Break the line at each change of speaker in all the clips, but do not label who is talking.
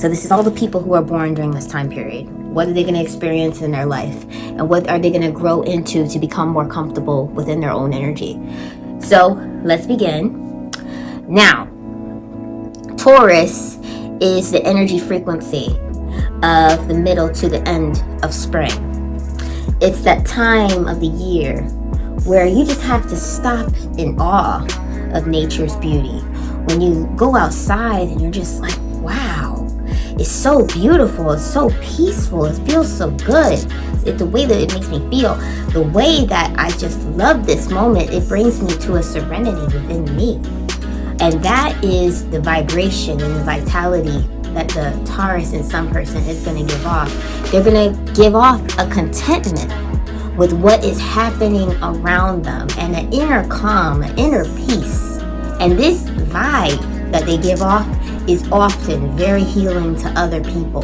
So this is all the people who are born during this time period. What are they going to experience in their life? And what are they going to grow into to become more comfortable within their own energy? So let's begin. Now, Taurus is the energy frequency of the middle to the end of spring. It's that time of the year where you just have to stop in awe of nature's beauty. When you go outside and you're just like, wow, it's so beautiful, it's so peaceful, it feels so good. The way that it makes me feel, the way that I just love this moment, it brings me to a serenity within me. And that is the vibration and the vitality that the Taurus in some person is going to give off. They're going to give off a contentment with what is happening around them and an inner calm, an inner peace. And this vibe that they give off is often very healing to other people.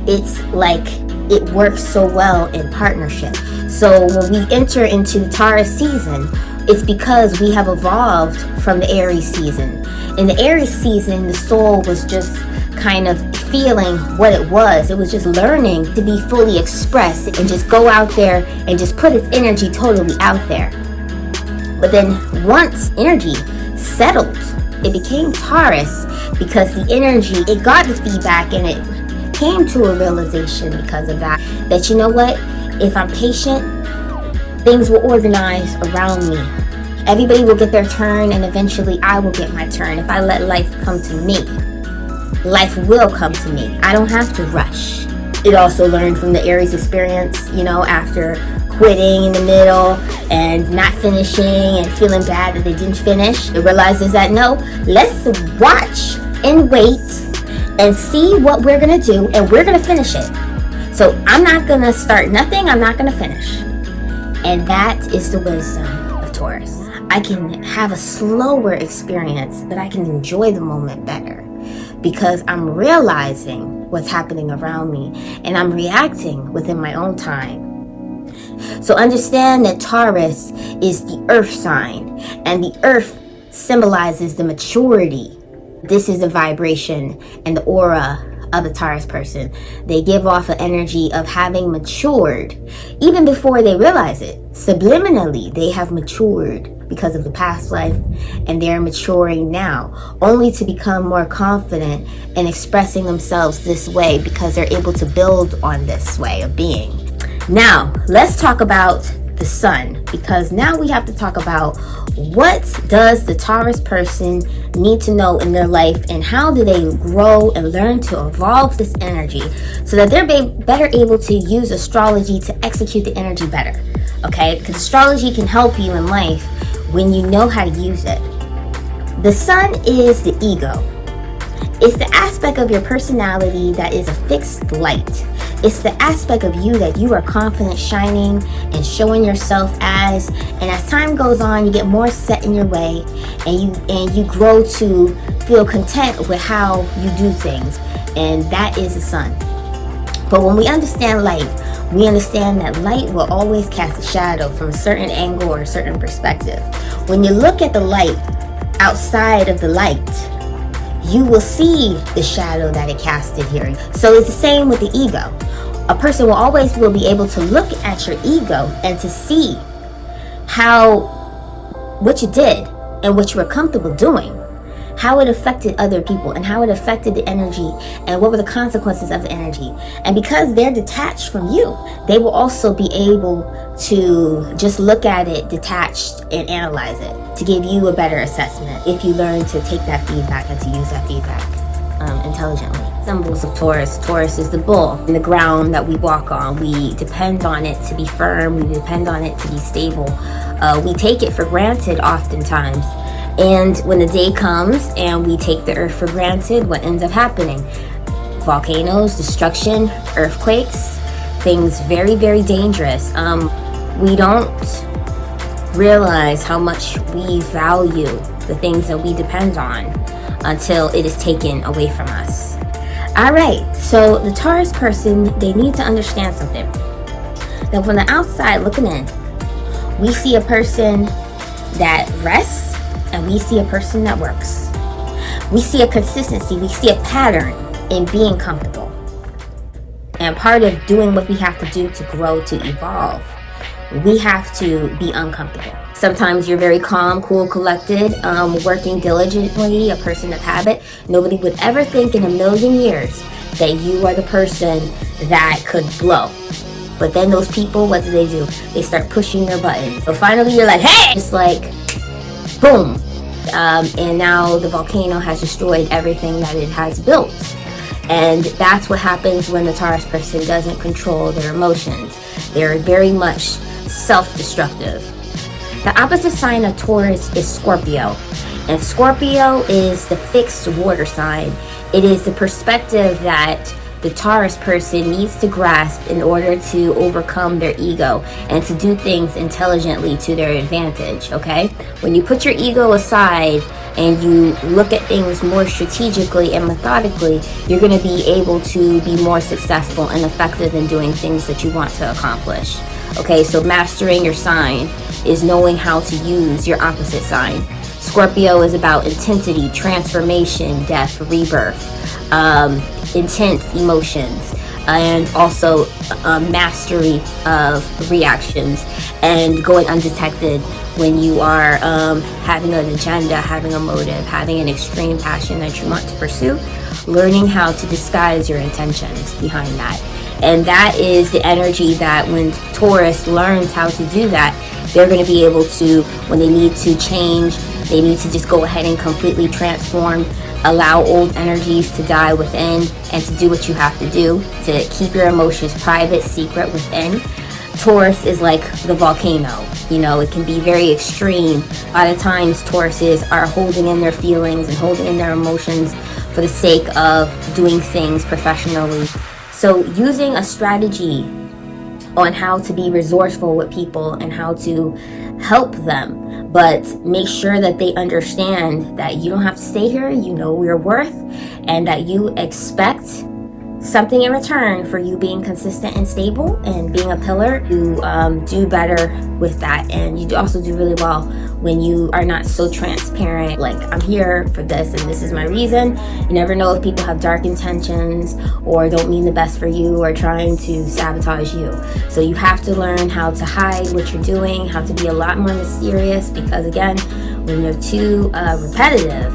It's like it works so well in partnership. So when we enter into the Taurus season, it's because we have evolved from the Aries season. In the Aries season, the soul was just kind of feeling what it was. It was just learning to be fully expressed and just go out there and just put its energy totally out there. But then once energy settled, it became Taurus because the energy, it got the feedback and it came to a realization because of that, that you know what, if I'm patient, things will organize around me. Everybody will get their turn and eventually I will get my turn. If I let life come to me, life will come to me. I don't have to rush. It also learned from the Aries experience, you know, after quitting in the middle and not finishing and feeling bad that they didn't finish. It realizes that no, let's watch and wait and see what we're gonna do and we're gonna finish it. So I'm not gonna start nothing, I'm not gonna finish. And that is the wisdom of Taurus. I can have a slower experience, but I can enjoy the moment better because I'm realizing what's happening around me and I'm reacting within my own time. So understand that Taurus is the earth sign and the earth symbolizes the maturity. This is the vibration and the aura of the Taurus person. They give off an energy of having matured even before they realize it. Subliminally, they have matured because of the past life and they're maturing now, only to become more confident in expressing themselves this way because they're able to build on this way of being. Now, let's talk about the sun, because now we have to talk about what does the Taurus person need to know in their life and how do they grow and learn to evolve this energy so that they're better able to use astrology to execute the energy better. Okay, because astrology can help you in life when you know how to use it. The sun is the ego. It's the aspect of your personality that is a fixed light. It's the aspect of you that you are confident shining and showing yourself as, and as time goes on, you get more set in your way and you grow to feel content with how you do things, and that is the sun. But when we understand light, we understand that light will always cast a shadow from a certain angle or a certain perspective. When you look at the light outside of the light, you will see the shadow that it casted here. So it's the same with the ego. A person will be able to look at your ego and to see what you did and what you were comfortable doing, how it affected other people and how it affected the energy and what were the consequences of the energy. And because they're detached from you, they will also be able to just look at it detached and analyze it to give you a better assessment if you learn to take that feedback and to use that feedback intelligently. Symbols of Taurus. Taurus is the bull in the ground that we walk on. We depend on it to be firm. We depend on it to be stable. We take it for granted oftentimes. And when the day comes and we take the earth for granted, what ends up happening? Volcanoes, destruction, earthquakes, things very, very dangerous. We don't realize how much we value the things that we depend on until it is taken away from us. All right, so the Taurus person, they need to understand something. That from the outside looking in, we see a person that rests and we see a person that works. We see a consistency, we see a pattern. in being comfortable. And part of doing what we have to do to grow, to evolve, we have to be uncomfortable. Sometimes you're very calm, cool, collected, working diligently, a person of habit. Nobody would ever think in a million years that you are the person that could blow. But then those people, what do? They start pushing their buttons. So finally you're like, hey! It's like, boom. And now the volcano has destroyed everything that it has built. And that's what happens when the Taurus person doesn't control their emotions. They're very much self-destructive. The opposite sign of Taurus is Scorpio. And Scorpio is the fixed water sign. It is the perspective that the Taurus person needs to grasp in order to overcome their ego and to do things intelligently to their advantage, okay? When you put your ego aside and you look at things more strategically and methodically, you're going to be able to be more successful and effective in doing things that you want to accomplish. Okay, so mastering your sign is knowing how to use your opposite sign. Scorpio is about intensity, transformation, death, rebirth, intense emotions, and also mastery of reactions and going undetected when you are having an agenda, having a motive, having an extreme passion that you want to pursue, learning how to disguise your intentions behind that. And that is the energy that when Taurus learns how to do that, they're going to be able to, when they need to change, they need to just go ahead and completely transform, allow old energies to die within, and to do what you have to do to keep your emotions private, secret within. Taurus is like the volcano. You know, it can be very extreme. A lot of times Tauruses are holding in their feelings and holding in their emotions for the sake of doing things professionally. So using a strategy on how to be resourceful with people and how to help them, but make sure that they understand that you don't have to stay here, you know your worth, and that you expect something in return for you being consistent and stable and being a pillar. You do better with that, and you also do really well when you are not so transparent, like I'm here for this and this is my reason. You never know if people have dark intentions or don't mean the best for you or trying to sabotage you. So you have to learn how to hide what you're doing, how to be a lot more mysterious, because again, when you're too repetitive,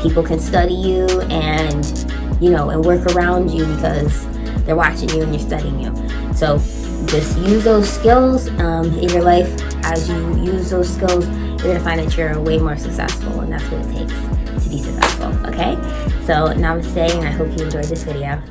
people can study you and and work around you because they're watching you and you're studying you. So just use those skills in your life. As you use those skills, you're gonna find that you're way more successful, and that's what it takes to be successful, okay? So namaste, and I hope you enjoyed this video.